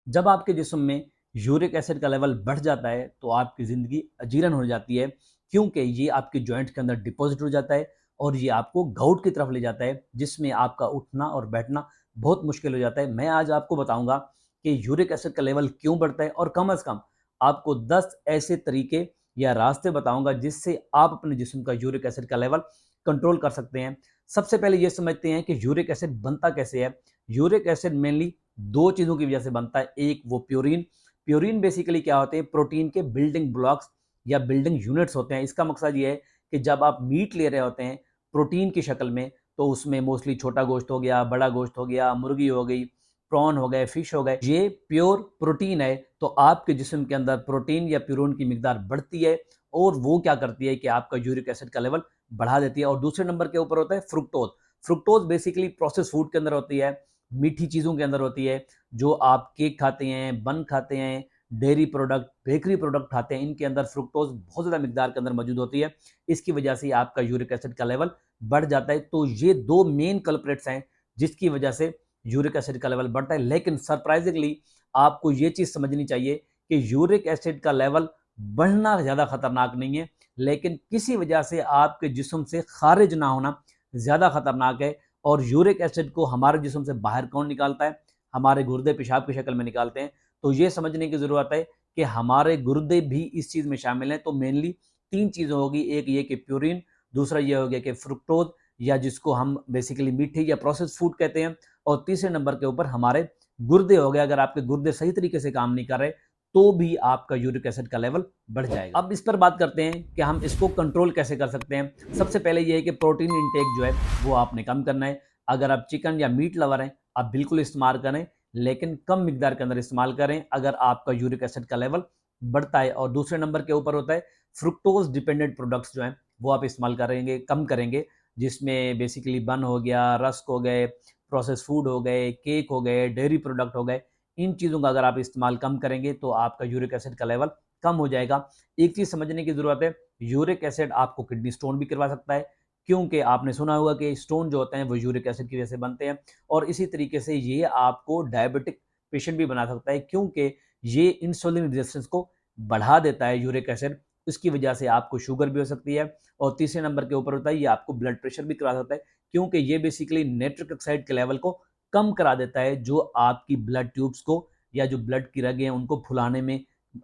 जब आपके जिस्म में यूरिक एसिड का लेवल बढ़ जाता है तो आपकी ज़िंदगी अजीरन हो जाती है, क्योंकि ये आपके जॉइंट्स के अंदर डिपॉजिट हो जाता है और ये आपको गाउट की तरफ ले जाता है, जिसमें आपका उठना और बैठना बहुत मुश्किल हो जाता है। मैं आज आपको बताऊंगा कि यूरिक एसिड का लेवल क्यों बढ़ता है और कम से कम आपको 10 ऐसे तरीके या रास्ते बताऊंगा जिससे आप अपने जिस्म का यूरिक एसिड का लेवल कंट्रोल कर सकते हैं। सबसे पहले ये समझते हैं कि यूरिक एसिड बनता कैसे है। यूरिक एसिड मेनली दो चीज़ों की वजह से बनता है। एक वो प्यूरिन। प्यूरिन बेसिकली क्या होते हैं, प्रोटीन के बिल्डिंग ब्लॉक्स या बिल्डिंग यूनिट्स होते हैं। इसका मकसद ये है कि जब आप मीट ले रहे होते हैं प्रोटीन की शक्ल में, तो उसमें मोस्टली छोटा गोश्त हो गया, बड़ा गोश्त हो गया, मुर्गी हो गई, प्रॉन हो गए, फिश हो गए, ये प्योर प्रोटीन है। तो आपके जिस्म के अंदर प्रोटीन या प्यूरिन की मिकदार बढ़ती है और वो क्या करती है कि आपका यूरिक एसिड का लेवल बढ़ा देती है। और दूसरे नंबर के ऊपर होता है fructose. Fructose basically process food के अंदर होती है, मीठी चीज़ों के अंदर होती है। जो आप केक खाते हैं, बन खाते हैं, डेयरी प्रोडक्ट, बेकरी प्रोडक्ट खाते हैं, इनके अंदर फ्रुक्टोज बहुत ज़्यादा मिकदार के अंदर मौजूद होती है। इसकी वजह से आपका यूरिक एसिड का लेवल बढ़ जाता है। तो ये दो मेन कल्प्रेट्स हैं जिसकी वजह से यूरिक एसिड का लेवल बढ़ता है। लेकिन सरप्राइजिंगली आपको ये चीज़ समझनी चाहिए कि यूरिक एसिड का लेवल बढ़ना ज़्यादा खतरनाक नहीं है, लेकिन किसी वजह से आपके जिस्म से खारिज ना होना ज़्यादा खतरनाक है। और यूरिक एसिड को हमारे जिस्म से बाहर कौन निकालता है? हमारे गुर्दे पेशाब की शक्ल में निकालते हैं। तो ये समझने की ज़रूरत है कि हमारे गुर्दे भी इस चीज़ में शामिल हैं। तो मेनली तीन चीज़ें होगी, एक ये कि प्यूरिन, दूसरा ये हो गया कि फ्रुक्टोज या जिसको हम बेसिकली मीठे या प्रोसेस फूड कहते हैं, और तीसरे नंबर के ऊपर हमारे गुर्दे हो गए। अगर आपके गुर्दे सही तरीके से काम नहीं कर रहे तो भी आपका यूरिक एसिड का लेवल बढ़ जाएगा। अब इस पर बात करते हैं कि हम इसको कंट्रोल कैसे कर सकते हैं। सबसे पहले ये है कि प्रोटीन इंटेक जो है वो आपने कम करना है। अगर आप चिकन या मीट लवर हैं, आप बिल्कुल इस्तेमाल करें, लेकिन कम मिकदार के अंदर इस्तेमाल करें अगर आपका यूरिक एसिड का लेवल बढ़ता है। और दूसरे नंबर के ऊपर होता है फ्रुक्टोज डिपेंडेंट प्रोडक्ट्स जो हैं वो आप इस्तेमाल करेंगे, कम करेंगे, जिसमें बेसिकली बन हो गया, रस्क हो गए, प्रोसेस फूड हो गए, केक हो गए, डेयरी प्रोडक्ट हो गए। इन चीज़ों का अगर आप इस्तेमाल कम करेंगे तो आपका यूरिक एसिड का लेवल कम हो जाएगा। एक चीज़ समझने की ज़रूरत है, यूरिक एसिड आपको किडनी स्टोन भी करवा सकता है, क्योंकि आपने सुना होगा कि स्टोन जो होते हैं वो यूरिक एसिड की वजह से बनते हैं। और इसी तरीके से ये आपको डायबिटिक पेशेंट भी बना सकता है, क्योंकि ये इंसुलिन रेजिस्टेंस को बढ़ा देता है यूरिक एसिड। इसकी वजह से आपको शुगर भी हो सकती है। और तीसरे नंबर के ऊपर होता है ये आपको ब्लड प्रेशर भी करा सकता है, क्योंकि ये बेसिकली नाइट्रिक ऑक्साइड के लेवल को कम करा देता है, जो आपकी ब्लड ट्यूब्स को या जो ब्लड की रगें हैं उनको फुलाने में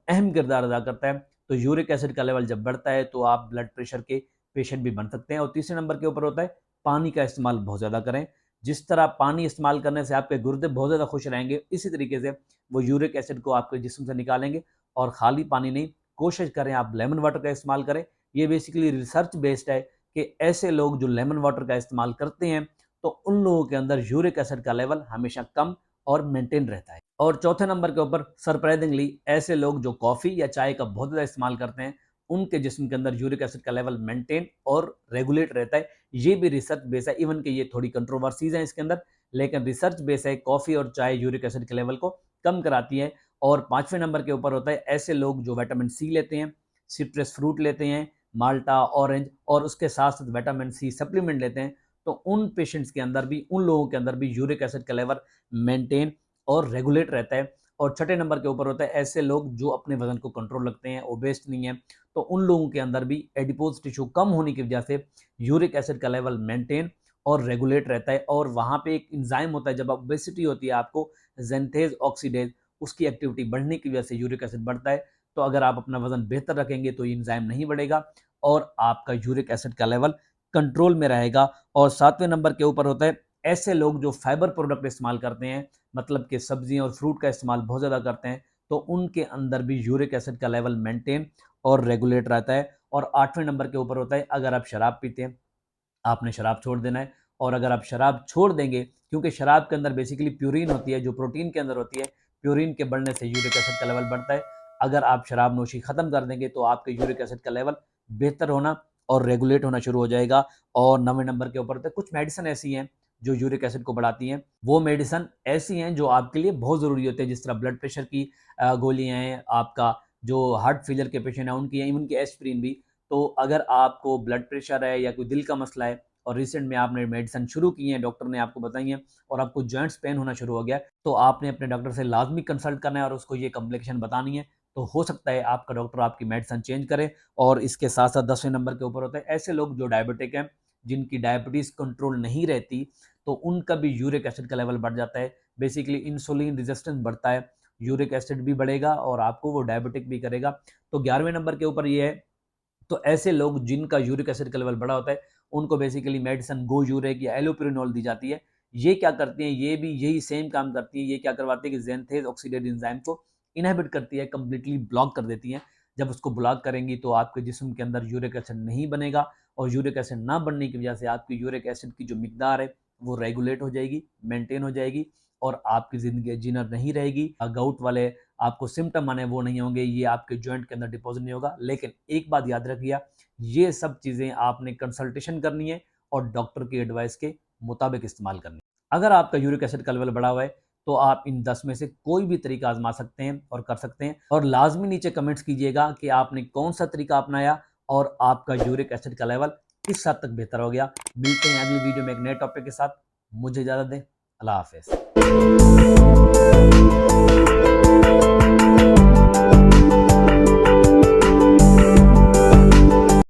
अहम किरदार अदा करता है। तो यूरिक एसिड का लेवल जब बढ़ता है तो आप ब्लड प्रेशर के पेशेंट भी बन सकते हैं। और तीसरे नंबर के ऊपर होता है पानी का इस्तेमाल बहुत ज़्यादा करें। जिस तरह पानी इस्तेमाल करने से आपके गुर्दे बहुत ज़्यादा खुश रहेंगे, इसी तरीके से वो यूरिक एसिड को आपके जिस्म से निकालेंगे। और खाली पानी नहीं, कोशिश करें आप लेमन वाटर का इस्तेमाल करें। ये बेसिकली रिसर्च बेस्ड है कि ऐसे लोग जो लेमन वाटर का इस्तेमाल करते हैं तो उन लोगों के अंदर यूरिक एसिड का लेवल हमेशा कम और मेंटेन रहता है। और चौथे नंबर के ऊपर सरप्राइजिंगली ऐसे लोग जो कॉफ़ी या चाय का बहुत ज़्यादा इस्तेमाल करते हैं, उनके जिस्म के अंदर यूरिक एसिड का लेवल मेंटेन और रेगुलेट रहता है। ये भी रिसर्च बेस है, इवन कि ये थोड़ी कंट्रोवर्सीज हैं इसके अंदर, लेकिन रिसर्च बेस है। कॉफ़ी और चाय यूरिक एसिड के लेवल को कम कराती है। और पाँचवें नंबर के ऊपर होता है ऐसे लोग जो विटामिन सी लेते हैं, सिट्रस फ्रूट लेते हैं, माल्टा, ऑरेंज, और उसके साथ साथ विटामिन सी सप्लीमेंट लेते हैं। तो उन पेशेंट्स के अंदर भी, उन लोगों के अंदर भी यूरिक एसिड का लेवल मेंटेन और रेगुलेट रहता है। और छठे नंबर के ऊपर होता है ऐसे लोग जो अपने वजन को कंट्रोल रखते हैं, ओबेस्ट नहीं है, तो उन लोगों के अंदर भी एडिपोज टिश्यू कम होने की वजह से यूरिक एसिड का लेवल मेंटेन और रेगुलेट रहता है। और वहाँ पे एक इंजाइम होता है, जब ओबेसिटी होती है आपको, जेंथेज ऑक्सीडेज, उसकी एक्टिविटी बढ़ने की वजह से यूरिक एसिड बढ़ता है। तो अगर आप अपना वजन बेहतर रखेंगे तो ये इंजाइम नहीं बढ़ेगा और आपका यूरिक एसिड का लेवल कंट्रोल में रहेगा। और सातवें नंबर के ऊपर होता है ऐसे लोग जो फाइबर प्रोडक्ट इस्तेमाल करते हैं, मतलब कि सब्जियां और फ्रूट का इस्तेमाल बहुत ज़्यादा करते हैं, तो उनके अंदर भी यूरिक एसिड का लेवल मेंटेन और रेगुलेट रहता है। और आठवें नंबर के ऊपर होता है अगर आप शराब पीते हैं, आपने शराब छोड़ देना है। और अगर आप शराब छोड़ देंगे, क्योंकि शराब के अंदर बेसिकली प्यूरिन होती है जो प्रोटीन के अंदर होती है, प्यूरिन के बढ़ने से यूरिक एसिड का लेवल बढ़ता है। अगर आप शराब नोशी खत्म कर देंगे तो आपके यूरिक एसिड का लेवल बेहतर होना और रेगुलेट होना शुरू हो जाएगा। और 9वें नंबर के ऊपर होता है कुछ मेडिसिन ऐसी हैं जो यूरिक एसिड को बढ़ाती हैं। वो मेडिसिन ऐसी हैं जो आपके लिए बहुत ज़रूरी होती है, जिस तरह ब्लड प्रेशर की गोलियां हैं, आपका जो हार्ट फेलियर के पेशेंट हैं उनकी हैं, इवन की एस्पिरिन भी। तो अगर आपको ब्लड प्रेशर है या कोई दिल का मसला है, और रिसेंट में आपने मेडिसिन शुरू की है, डॉक्टर ने आपको बताई है और आपको जॉइंट्स पेन होना शुरू हो गया, तो आपने अपने डॉक्टर से लाजमी कंसल्ट करना है और उसको ये कॉम्प्लिकेशन बतानी है। तो हो सकता है आपका डॉक्टर आपकी मेडिसिन चेंज करे। और इसके साथ साथ 10वें नंबर के ऊपर होता है ऐसे लोग जो डायबिटिक हैं, जिनकी डायबिटीज़ कंट्रोल नहीं रहती, तो उनका भी यूरिक एसिड का लेवल बढ़ जाता है। बेसिकली इंसुलिन रेजिस्टेंस बढ़ता है, यूरिक एसिड भी बढ़ेगा और आपको वो डायबिटिक भी करेगा। तो 11वें नंबर के ऊपर ये है। तो ऐसे लोग जिनका यूरिक एसिड का लेवल बढ़ा होता है, उनको बेसिकली मेडिसिन गोयूरेक या एलोपेरिनोल दी जाती है। ये क्या करती है, ये भी यही सेम काम करती है। ये क्या करवाती है कि ज़ैंथेज़ ऑक्सीडेज एंजाइम को इनहिबिट करती है, कंप्लीटली ब्लॉक कर देती है। जब उसको ब्लॉक करेंगी तो आपके जिस्म के अंदर यूरिक एसिड नहीं बनेगा और यूरिक एसिड ना बनने की वजह से आपकी यूरिक एसिड की जो मिकदार है वो रेगुलेट हो जाएगी, मेंटेन हो जाएगी और आपकी ज़िंदगी जीना नहीं रहेगी। गाउट वाले आपको सिम्टम आने वो नहीं होंगे, ये आपके जॉइंट के अंदर डिपॉजिट नहीं होगा। लेकिन एक बात याद रखिए, ये सब चीज़ें आपने कंसल्टेशन करनी है और डॉक्टर की एडवाइस के मुताबिक इस्तेमाल करनी है। अगर आपका यूरिक एसिड का लेवल बढ़ा हुआ है तो आप इन 10 में से कोई भी तरीका आजमा सकते हैं और कर सकते हैं। और लाजमी नीचे कमेंट्स कीजिएगा कि आपने कौन सा तरीका अपनाया और आपका यूरिक एसिड का लेवल किस हद तक बेहतर हो गया। मिलते हैं अगली वीडियो में एक नए टॉपिक के साथ। मुझे इजाज़त दें। अल्लाह हाफिज़।